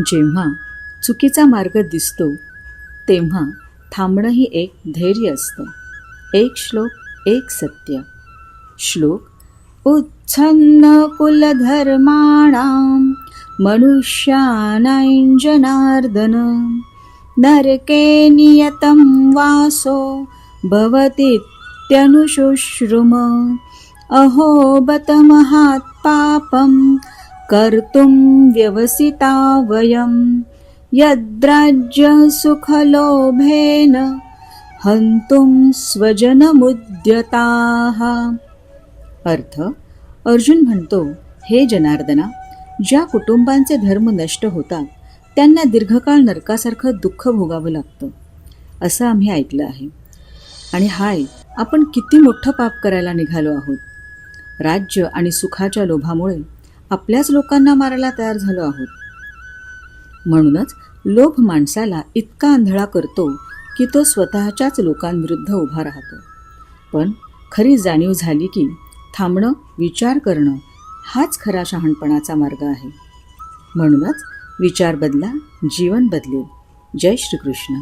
जेव्हा चुकीचा मार्ग दिसतो तेव्हा थांबणंही एक धैर्य असतं. एक श्लोक एक सत्य. श्लोक उच्छन्न कुलधर्माणां मनुष्याणां जनार्दन नरके नियतं वासो भवतीत्यनुशुश्रुम अहो बत महात् पापं कर्तुं व्यवसिता वयं यद्राज्य सुखलोभेन हंतुं स्वजनमुद्यताः. अर्थ, अर्जुन म्हणतो, हे जनार्दना, ज्या कुटुंबांचे धर्म नष्ट होतात त्यांना दीर्घकाळ नरकासारखं दुःख भोगावं लागतं असं आम्ही ऐकलं आहे. आणि हाय, आपण किती मोठं पाप करायला निघालो आहोत. राज्य आणि सुखाच्या लोभामुळे आपल्याच लोकांना मारायला तयार झालो आहोत. म्हणूनच लोभ माणसाला इतका आंधळा करतो की तो स्वतःच्याच लोकांविरुद्ध उभा राहतो. पण खरी जाणीव झाली की थांबणं, विचार करणं हाच खरा शहाणपणाचा मार्ग आहे. म्हणूनच विचार बदला, जीवन बदलेल. जय श्रीकृष्ण.